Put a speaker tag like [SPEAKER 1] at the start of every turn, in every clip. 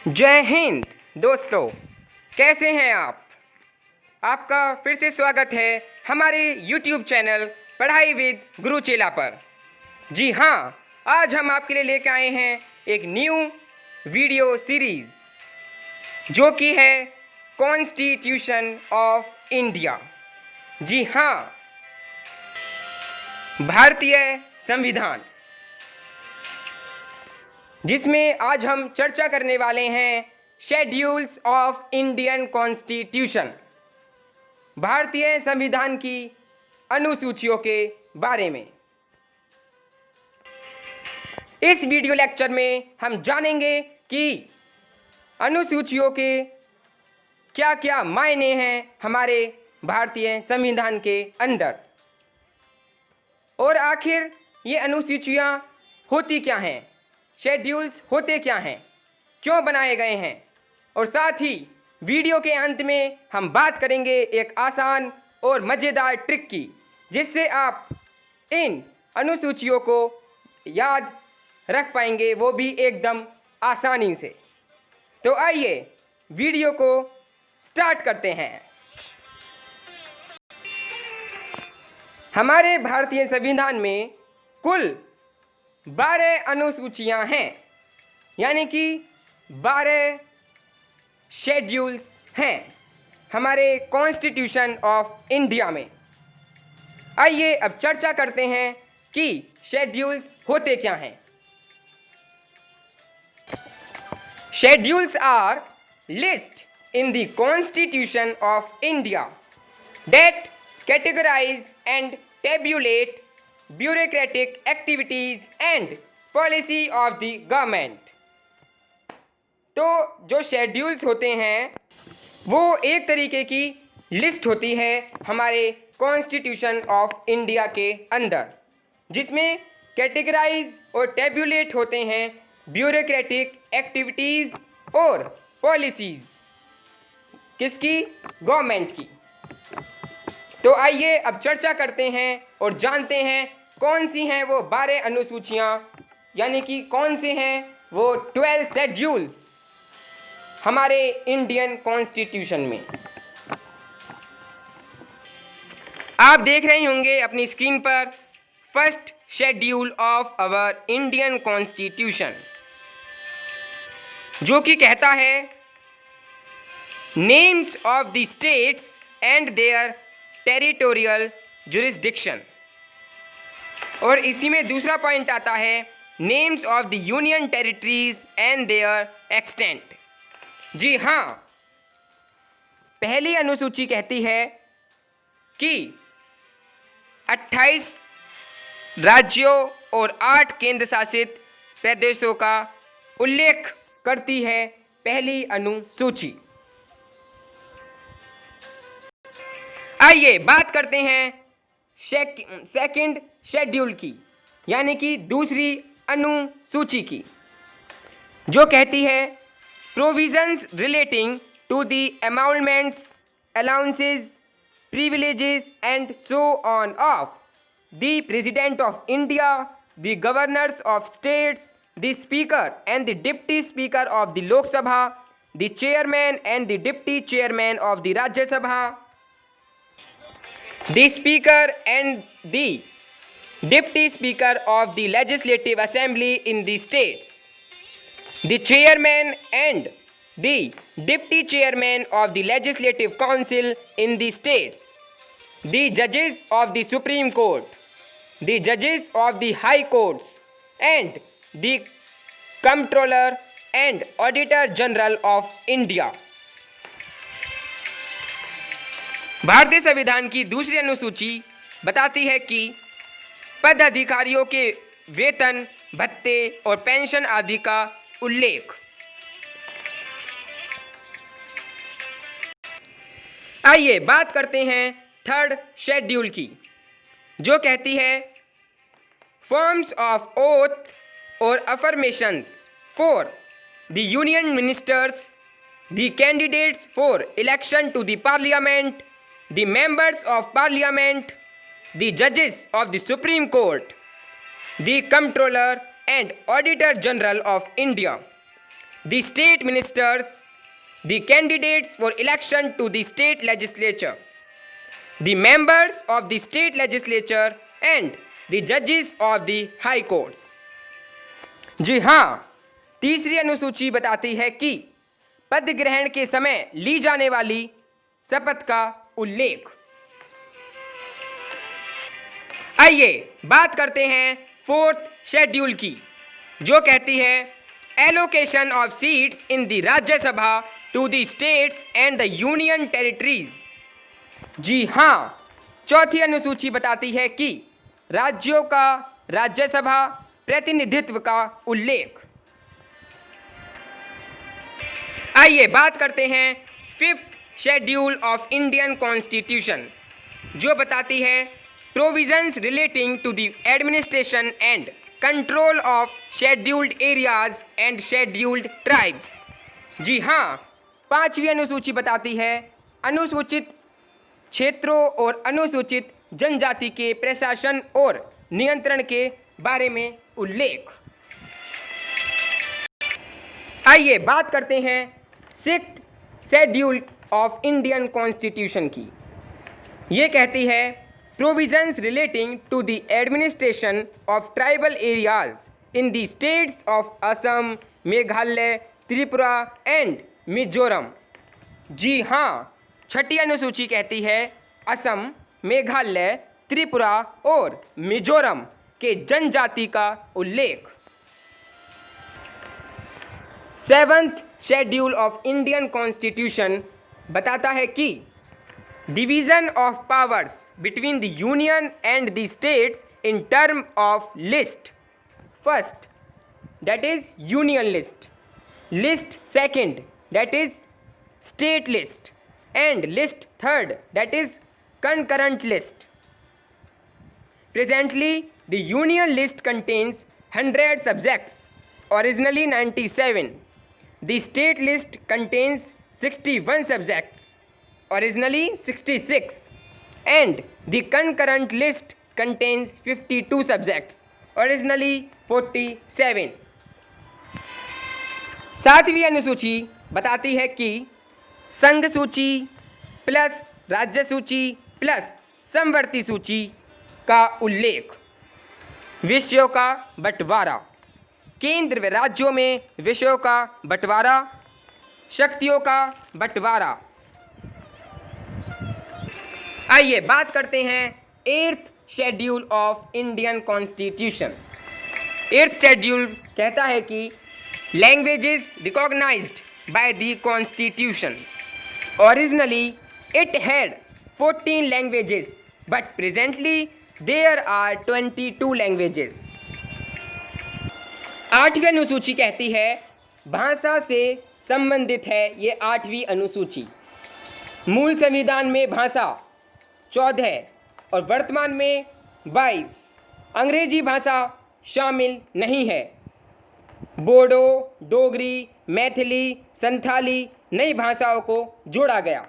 [SPEAKER 1] जय हिंद दोस्तों, कैसे हैं आप। आपका फिर से स्वागत है हमारे YouTube चैनल पढ़ाई विद गुरु चेला पर। जी हाँ, आज हम आपके लिए लेकर आए हैं एक न्यू वीडियो सीरीज़ जो कि है कॉन्स्टिट्यूशन ऑफ इंडिया। जी हाँ, भारतीय संविधान, जिसमें आज हम चर्चा करने वाले हैं शेड्यूल्स ऑफ इंडियन कॉन्स्टिट्यूशन, भारतीय संविधान की अनुसूचियों के बारे में। इस वीडियो लेक्चर में हम जानेंगे कि अनुसूचियों के क्या क्या मायने हैं हमारे भारतीय संविधान के अंदर, और आखिर ये अनुसूचियाँ होती क्या हैं, शेड्यूल्स होते क्या हैं, क्यों बनाए गए हैं, और साथ ही वीडियो के अंत में हम बात करेंगे एक आसान और मज़ेदार ट्रिक की, जिससे आप इन अनुसूचियों को याद रख पाएंगे, वो भी एकदम आसानी से। तो आइए वीडियो को स्टार्ट करते हैं। हमारे भारतीय संविधान में कुल 12 अनुसूचियां हैं, यानी कि 12 शेड्यूल्स हैं हमारे कॉन्स्टिट्यूशन ऑफ इंडिया में। आइए अब चर्चा करते हैं कि शेड्यूल्स होते क्या हैं। Schedules are list in the constitution of India that categorize and tabulate bureaucratic activities and policy of the government। तो जो शेड्यूल्स होते हैं वो एक तरीके की लिस्ट होती है हमारे कॉन्स्टिट्यूशन ऑफ इंडिया के अंदर, जिसमें कैटेगराइज और टेबुलेट होते हैं ब्यूरोक्रेटिक एक्टिविटीज़ और पॉलिसीज़ किसकी, गवर्नमेंट की। तो आइए अब चर्चा करते हैं और जानते हैं कौन सी हैं वो 12 अनुसूचियाँ, यानी कि कौन से हैं वो 12 शेड्यूल्स हमारे इंडियन कॉन्स्टिट्यूशन में। आप देख रहे होंगे अपनी स्क्रीन पर first schedule of our Indian constitution, जो कि कहता है names of the states and their territorial jurisdiction, और इसी में दूसरा पॉइंट आता है names of the union territories and their extent. जी हाँ, पहली अनुसूची कहती है कि 28 राज्यों और 8 केंद्र शासित प्रदेशों का उल्लेख करती है पहली अनुसूची। आइए बात करते हैं सेकंड शेड्यूल की, यानी कि दूसरी अनुसूची की, जो कहती है provisions relating to the emoluments, allowances, privileges and so on of the president of India, the governors of states, the speaker and the deputy speaker of the Lok Sabha, the chairman and the deputy chairman of the Rajya Sabha, the speaker and the deputy speaker of the legislative assembly in the states, the chairman and the deputy chairman of the legislative council in the states, the judges of the supreme court, the judges of the high courts and the comptroller and auditor general of India। भारतीय संविधान की दूसरी अनुसूची बताती है कि पद अधिकारियों के वेतन, भत्ते और पेंशन आदि का उल्लेख। आइए बात करते हैं थर्ड शेड्यूल की, जो कहती है फॉर्म्स ऑफ ओथ और affirmations for the union ministers, the candidates for election to the parliament, the members of parliament, the judges of the supreme court, the comptroller and auditor general of India। the state ministers, the candidates for election to the state legislature, the members of the state legislature and the judges of the high courts. जी हाँ, तीसरी अनुसूची बताती है कि पद ग्रहण के समय ली जाने वाली शपथ का उल्लेख। आइए बात करते हैं फोर्थ शेड्यूल की, जो कहती है allocation of seats in the Rajya Sabha to the states and the union territories. जी हाँ, चौथी अनुसूची बताती है कि राज्यों का राज्यसभा प्रतिनिधित्व का उल्लेख। आइए बात करते हैं fifth schedule of Indian constitution, जो बताती है provisions relating to the administration and control of scheduled areas and scheduled tribes. जी हाँ, पांचवी अनुसूची बताती है अनुसूचित क्षेत्रों और अनुसूचित जनजाति के प्रशासन और नियंत्रण के बारे में उल्लेख। आइए बात करते हैं sixth schedule of Indian constitution की। ये कहती है provisions relating to the administration of tribal areas in the states of Assam, Meghalaya, Tripura and Mizoram. जी हाँ, छठी अनुसूची कहती है असम, मेघालय, त्रिपुरा और मिजोरम के जनजाति का उल्लेख। Seventh schedule of Indian constitution बताता है कि division of powers between the union and the states in term of list. First, that is union list, list second, that is state list, and list third, that is concurrent list. Presently the union list contains 100 subjects, originally 97. The state list contains 61 subjects, originally 66, and the concurrent list contains 52 subjects, originally 47. सातवीं अनुसूची बताती है कि संघ सूची plus राज्य सूची plus समवर्ती सूची का उल्लेख। विषयों का बंटवारा, केंद्र व राज्यों में विषयों का बंटवारा, शक्तियों का बंटवारा। आइए बात करते हैं eighth schedule of Indian constitution. Eighth schedule कहता है कि languages recognised by the constitution. Originally, it had 14 languages, but presently there are 22 languages. आठवीं अनुसूची कहती है भाषा से संबंधित है ये आठवीं अनुसूची। मूल संविधान में भाषा 14 और वर्तमान में 22 अंग्रेजी भाषा शामिल नहीं है। बोडो, डोगरी, मैथिली, संथाली नई भाषाओं को जोड़ा गया।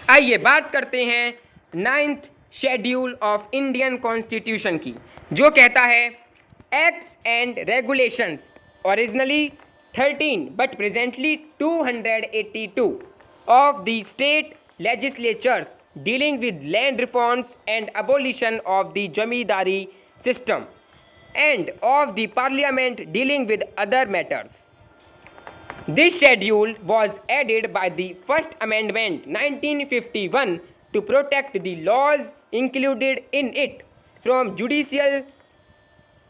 [SPEAKER 1] आइए बात करते हैं ninth schedule of Indian constitution की, जो कहता है acts and regulations, originally 13 but presently 282 of the state legislatures dealing with land reforms and abolition of the zamindari system and of the parliament dealing with other matters. This schedule was added by the First Amendment 1951 to protect the laws included in it from judicial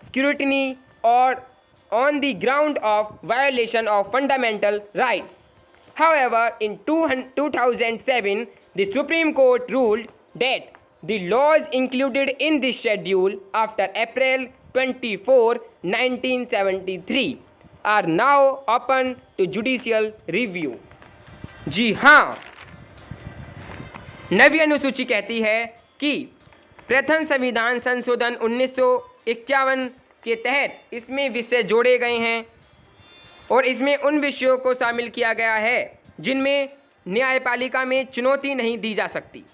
[SPEAKER 1] scrutiny or on the ground of violation of fundamental rights. However, in 2007, the Supreme Court ruled that the laws included in this schedule after April 24, 1973 are now open to judicial review. जी हाँ, नवी अनुसूची कहती है कि प्रथम संविधान संशोधन 1951 के तहत इसमें विषय जोड़े गए हैं और इसमें उन विषयों को शामिल किया गया है जिनमें न्यायपालिका में चुनौती नहीं दी जा सकती।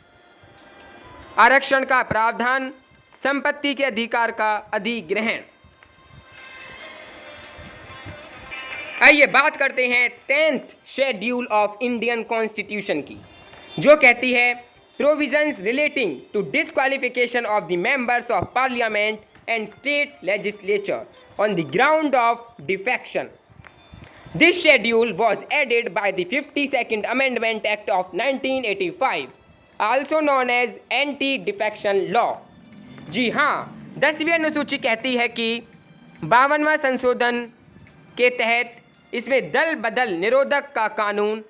[SPEAKER 1] आरक्षण का प्रावधान, संपत्ति के अधिकार का अधिग्रहण। आइए बात करते हैं 10th schedule of Indian constitution की, जो कहती है provisions relating to disqualification of the members of parliament and state legislature on the ground of defection. This schedule was added by the 52nd Amendment Act of 1985, also known as Anti-Defection Law. जी हाँ, 10वीं अनुसूची कहती है कि 52वां संशोधन के तहत इसमें दल बदल निरोधक का कानून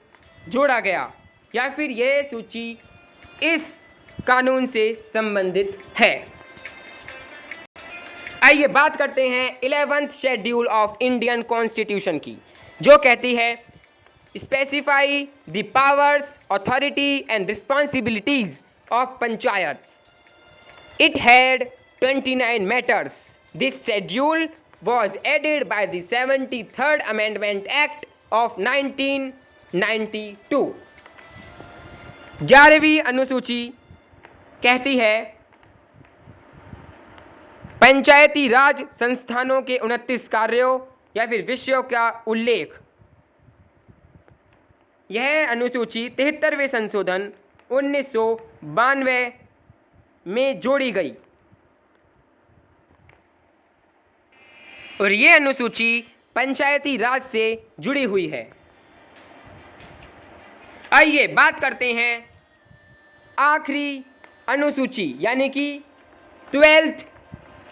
[SPEAKER 1] जोड़ा गया, या फिर यह सूची इस कानून से संबंधित है. आइए बात करते हैं 11th schedule of Indian constitution की, जो कहती है specify the powers, authority and responsibilities of panchayat. It had 29 matters. This schedule was added by the 73rd Amendment Act of 1992. 11वीं अनुसूची कहती है पंचायती राज संस्थानों के 29 कार्यों या फिर विषयों का उल्लेख. यह अनुसूची 73वें संशोधन 1992 में जोड़ी गई और ये अनुसूची पंचायती राज से जुड़ी हुई है. आइए बात करते हैं आखिरी अनुसूची यानी कि 12th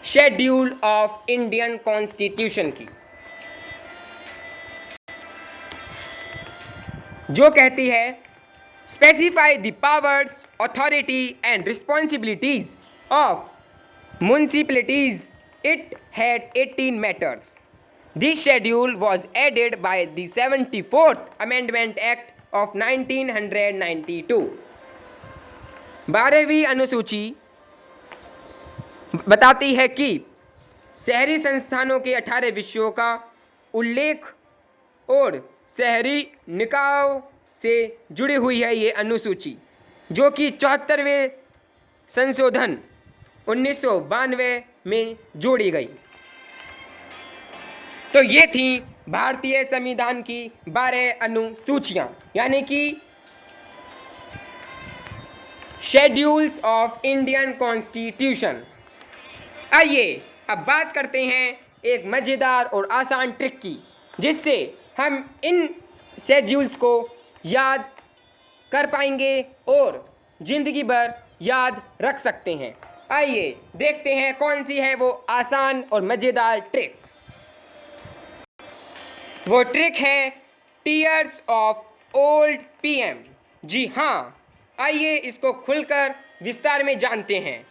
[SPEAKER 1] schedule of Indian constitution की, जो कहती है specify the powers, authority and responsibilities of municipalities. It had 18 matters. This schedule was added by the 74th Amendment Act of 1992. 12वीं अनुसूची बताती है कि शहरी संस्थानों के 18 विषयों का उल्लेख और शहरी निकायों से जुड़ी हुई है ये अनुसूची, जो कि 74वें संशोधन 1992 में जोड़ी गई. तो ये थी भारतीय संविधान की 12 अनुसूचियां यानी कि शेड्यूल्स ऑफ इंडियन कॉन्स्टिट्यूशन. आइए अब बात करते हैं एक मज़ेदार और आसान ट्रिक की, जिससे हम इन शेड्यूल्स को याद कर पाएंगे और ज़िंदगी भर याद रख सकते हैं. आइए देखते हैं कौन सी है वो आसान और मज़ेदार ट्रिक. वो ट्रिक है टीयर्स ऑफ ओल्ड पीएम. जी हाँ, आइए इसको खुलकर विस्तार में जानते हैं.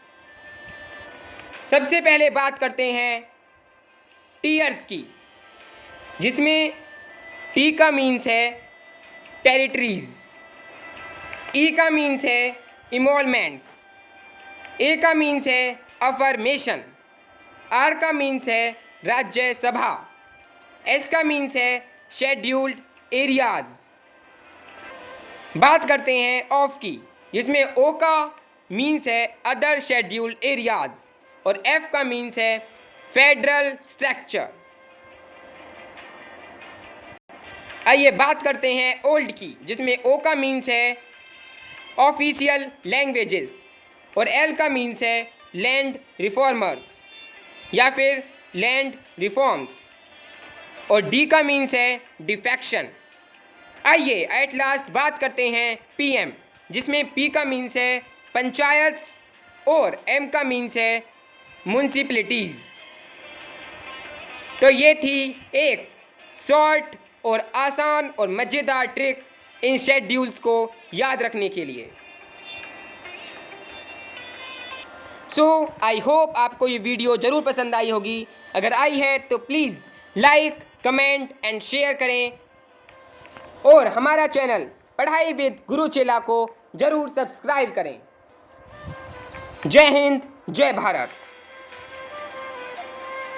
[SPEAKER 1] सबसे पहले बात करते हैं टीयर्स की, जिसमें टी का मीन्स है टेरिटरीज, ई का मीन्स है इमोलमेंट्स, ए का मीन्स है अफर्मेशन, आर का मीन्स है राज्यसभा, एस का मीन्स है शेड्यूल्ड एरियाज. बात करते हैं ऑफ की, जिसमें ओ का मीन्स है अदर शेड्यूल्ड एरियाज और एफ का मीन्स है फेडरल स्ट्रक्चर. आइए बात करते हैं ओल्ड की, जिसमें ओ का मीन्स है ऑफिशियल लैंग्वेजेस और एल का मीन्स है लैंड रिफॉर्मर्स या फिर लैंड रिफॉर्म्स और डी का मीन्स है डिफेक्शन. आइए एट लास्ट बात करते हैं पीएम, जिसमें पी का मीन्स है पंचायत और एम का मीन्स है म्युनिसिपैलिटीज़. तो ये थी एक शॉर्ट और आसान और मज़ेदार ट्रिक इन शेड्यूल्स को याद रखने के लिए. सो आई होप आपको ये वीडियो ज़रूर पसंद आई होगी. अगर आई है तो please like, comment and share करें और हमारा चैनल पढ़ाई विद गुरु चेला को ज़रूर सब्सक्राइब करें. जय हिंद, जय भारत.